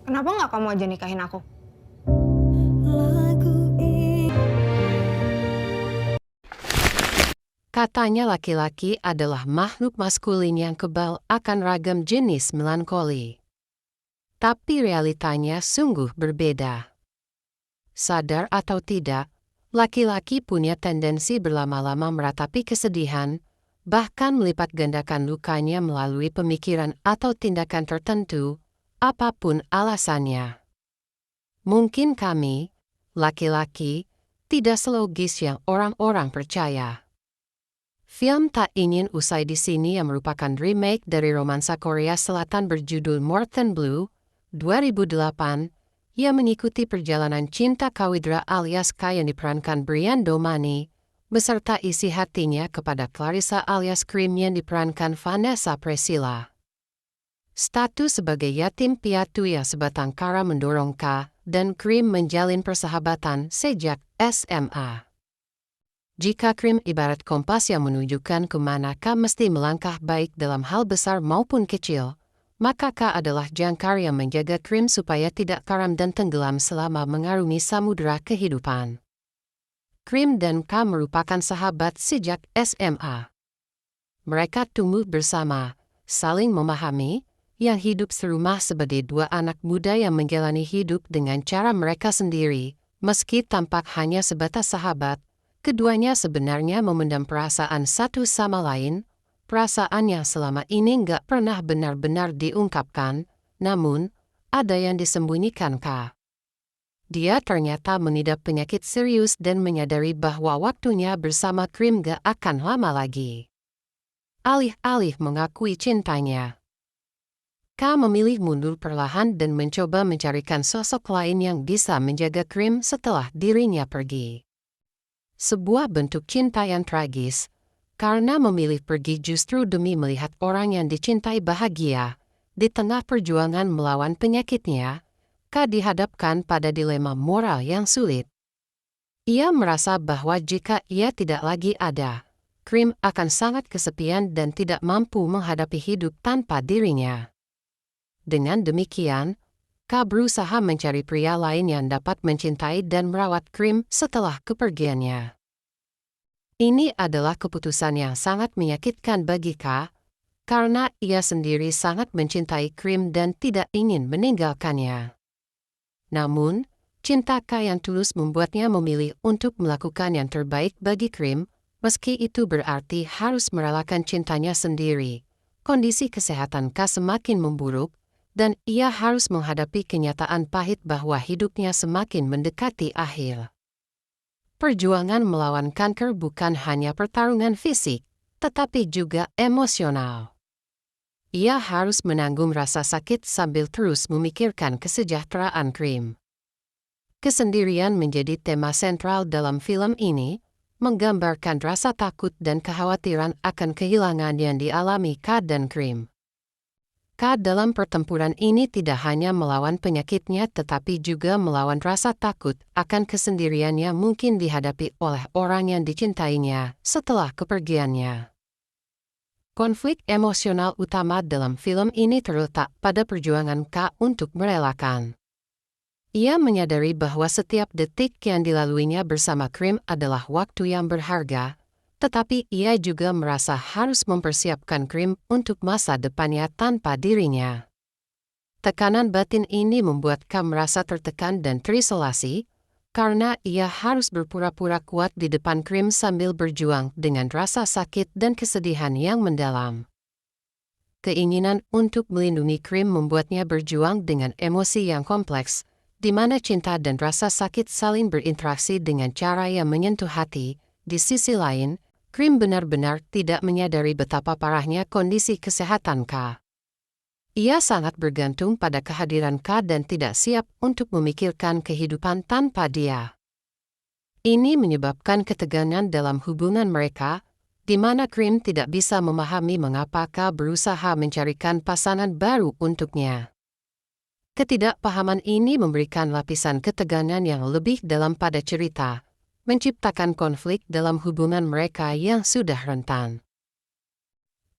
Kenapa nggak kamu aja nikahin aku? Katanya laki-laki adalah makhluk maskulin yang kebal akan ragam jenis melankoli. Tapi realitanya sungguh berbeda. Sadar atau tidak, laki-laki punya tendensi berlama-lama meratapi kesedihan, bahkan melipat gandakan lukanya melalui pemikiran atau tindakan tertentu, apapun alasannya. Mungkin kami, laki-laki, tidak selogis yang orang-orang percaya. Film Tak Ingin Usai di Sini yang merupakan remake dari romansa Korea Selatan berjudul More Than Blue, 2008, yang mengikuti perjalanan cinta Kawidra alias K yang diperankan Brian Domani, beserta isi hatinya kepada Clarissa alias Krim yang diperankan Vanessa Priscilla. Status sebagai yatim piatu yang sebatang kara mendorong K dan Krim menjalin persahabatan sejak SMA. Jika Krim ibarat kompas yang menunjukkan kemana K mesti melangkah baik dalam hal besar maupun kecil, maka K adalah jangkar yang menjaga Krim supaya tidak karam dan tenggelam selama mengarungi samudera kehidupan. Krim dan K merupakan sahabat sejak SMA. Mereka tumbuh bersama, saling memahami, yang hidup serumah sebagai dua anak muda yang menjalani hidup dengan cara mereka sendiri, meski tampak hanya sebatas sahabat. Keduanya sebenarnya memendam perasaan satu sama lain, perasaan yang selama ini nggak pernah benar-benar diungkapkan, namun, ada yang disembunyikan K. Dia ternyata mengidap penyakit serius dan menyadari bahwa waktunya bersama Krim gak akan lama lagi. Alih-alih mengakui cintanya, K memilih mundur perlahan dan mencoba mencarikan sosok lain yang bisa menjaga Krim setelah dirinya pergi. Sebuah bentuk cinta yang tragis, karena memilih pergi justru demi melihat orang yang dicintai bahagia. Di tengah perjuangan melawan penyakitnya, K dihadapkan pada dilema moral yang sulit. Ia merasa bahwa jika ia tidak lagi ada, Krim akan sangat kesepian dan tidak mampu menghadapi hidup tanpa dirinya. Dengan demikian, K berusaha mencari pria lain yang dapat mencintai dan merawat Krim setelah kepergiannya. Ini adalah keputusan yang sangat menyakitkan bagi K, karena ia sendiri sangat mencintai Krim dan tidak ingin meninggalkannya. Namun, cinta K yang tulus membuatnya memilih untuk melakukan yang terbaik bagi Krim, meski itu berarti harus merelakan cintanya sendiri. Kondisi kesehatan K semakin memburuk, dan ia harus menghadapi kenyataan pahit bahwa hidupnya semakin mendekati akhir. Perjuangan melawan kanker bukan hanya pertarungan fisik, tetapi juga emosional. Ia harus menanggung rasa sakit sambil terus memikirkan kesejahteraan Krim. Kesendirian menjadi tema sentral dalam film ini, menggambarkan rasa takut dan kekhawatiran akan kehilangan yang dialami K dan Krim. K dalam pertempuran ini tidak hanya melawan penyakitnya tetapi juga melawan rasa takut akan kesendirian yang mungkin dihadapi oleh orang yang dicintainya setelah kepergiannya. Konflik emosional utama dalam film ini terletak pada perjuangan K untuk merelakan. Ia menyadari bahwa setiap detik yang dilaluinya bersama Krim adalah waktu yang berharga, tetapi ia juga merasa harus mempersiapkan Krim untuk masa depannya tanpa dirinya. Tekanan batin ini membuat K merasa tertekan dan terisolasi, karena ia harus berpura-pura kuat di depan Krim sambil berjuang dengan rasa sakit dan kesedihan yang mendalam. Keinginan untuk melindungi Krim membuatnya berjuang dengan emosi yang kompleks, di mana cinta dan rasa sakit saling berinteraksi dengan cara yang menyentuh hati. Di sisi lain, Krim benar-benar tidak menyadari betapa parahnya kondisi kesehatan K. Ia sangat bergantung pada kehadiran K dan tidak siap untuk memikirkan kehidupan tanpa dia. Ini menyebabkan ketegangan dalam hubungan mereka, di mana Krim tidak bisa memahami mengapa K berusaha mencarikan pasangan baru untuknya. Ketidakpahaman ini memberikan lapisan ketegangan yang lebih dalam pada cerita, menciptakan konflik dalam hubungan mereka yang sudah rentan.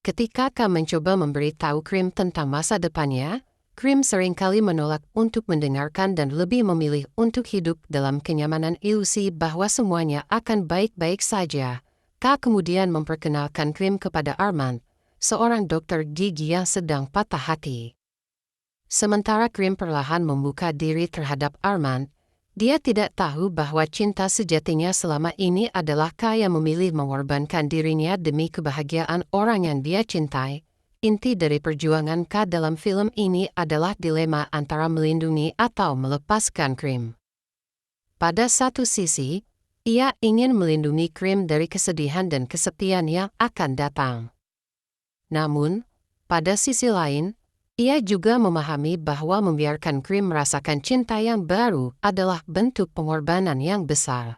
Ketika K mencoba memberitahu Krim tentang masa depannya, Krim seringkali menolak untuk mendengarkan dan lebih memilih untuk hidup dalam kenyamanan ilusi bahwa semuanya akan baik-baik saja. Ka kemudian memperkenalkan Krim kepada Arman, seorang dokter gigi yang sedang patah hati. Sementara Krim perlahan membuka diri terhadap Arman, dia tidak tahu bahwa cinta sejatinya selama ini adalah Ka yang memilih mengorbankan dirinya demi kebahagiaan orang yang dia cintai. Inti dari perjuangan Ka dalam film ini adalah dilema antara melindungi atau melepaskan Krim. Pada satu sisi, ia ingin melindungi Krim dari kesedihan dan kesepian yang akan datang. Namun, pada sisi lain, ia juga memahami bahwa membiarkan Krim merasakan cinta yang baru adalah bentuk pengorbanan yang besar.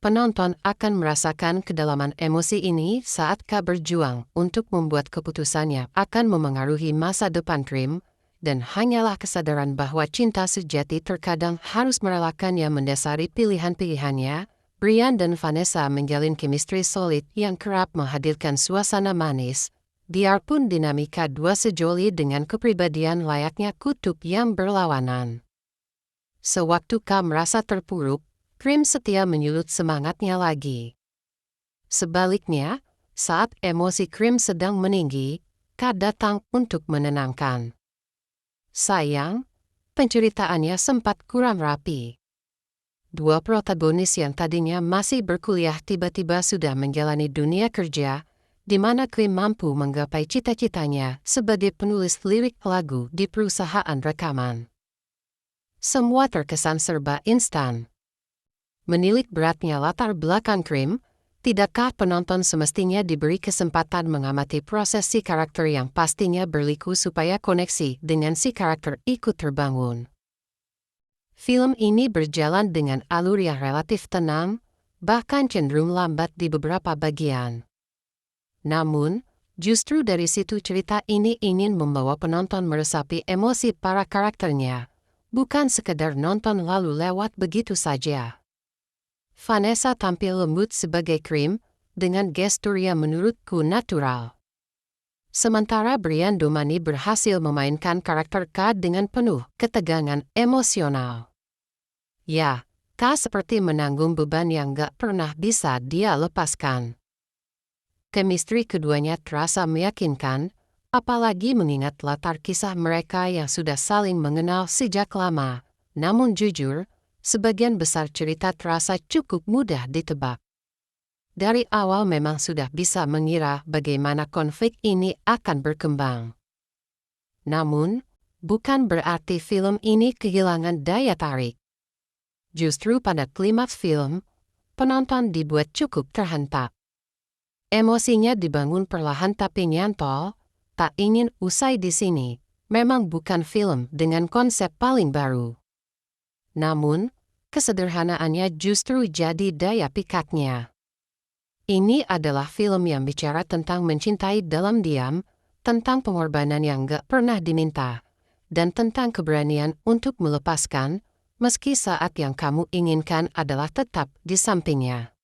Penonton akan merasakan kedalaman emosi ini saat Ka berjuang untuk membuat keputusannya akan memengaruhi masa depan Krim, dan hanyalah kesadaran bahwa cinta sejati terkadang harus merelakan yang mendasari pilihan-pilihannya. Brian dan Vanessa menjalin chemistry solid yang kerap menghadirkan suasana manis, biarpun dinamika dua sejoli dengan kepribadian layaknya kutub yang berlawanan. Sewaktu Ka merasa terpuruk, Krim setia menyulut semangatnya lagi. Sebaliknya, saat emosi Krim sedang meninggi, Ka datang untuk menenangkan. Sayang, penceritaannya sempat kurang rapi. Dua protagonis yang tadinya masih berkuliah tiba-tiba sudah menjalani dunia kerja, di mana Krim mampu menggapai cita-citanya sebagai penulis lirik lagu di perusahaan rekaman. Semua terkesan serba instan. Menilik beratnya latar belakang Krim, tidakkah penonton semestinya diberi kesempatan mengamati proses si karakter yang pastinya berliku supaya koneksi dengan si karakter ikut terbangun? Film ini berjalan dengan alur yang relatif tenang, bahkan cenderung lambat di beberapa bagian. Namun, justru dari situ cerita ini ingin membawa penonton meresapi emosi para karakternya, bukan sekedar nonton lalu lewat begitu saja. Vanessa tampil lembut sebagai Krim, dengan gestur yang menurutku natural. Sementara Brian Domani berhasil memainkan karakter Ka dengan penuh ketegangan emosional. Ya, Ka seperti menanggung beban yang gak pernah bisa dia lepaskan. Chemistry keduanya terasa meyakinkan, apalagi mengingat latar kisah mereka yang sudah saling mengenal sejak lama. Namun jujur, sebagian besar cerita terasa cukup mudah ditebak. Dari awal memang sudah bisa mengira bagaimana konflik ini akan berkembang. Namun, bukan berarti film ini kehilangan daya tarik. Justru pada klimaks film, penonton dibuat cukup terhentak. Emosinya dibangun perlahan tapi nyantol, tak ingin usai di sini. Memang bukan film dengan konsep paling baru. Namun, kesederhanaannya justru jadi daya pikatnya. Ini adalah film yang bicara tentang mencintai dalam diam, tentang pengorbanan yang gak pernah diminta, dan tentang keberanian untuk melepaskan, meski saat yang kamu inginkan adalah tetap di sampingnya.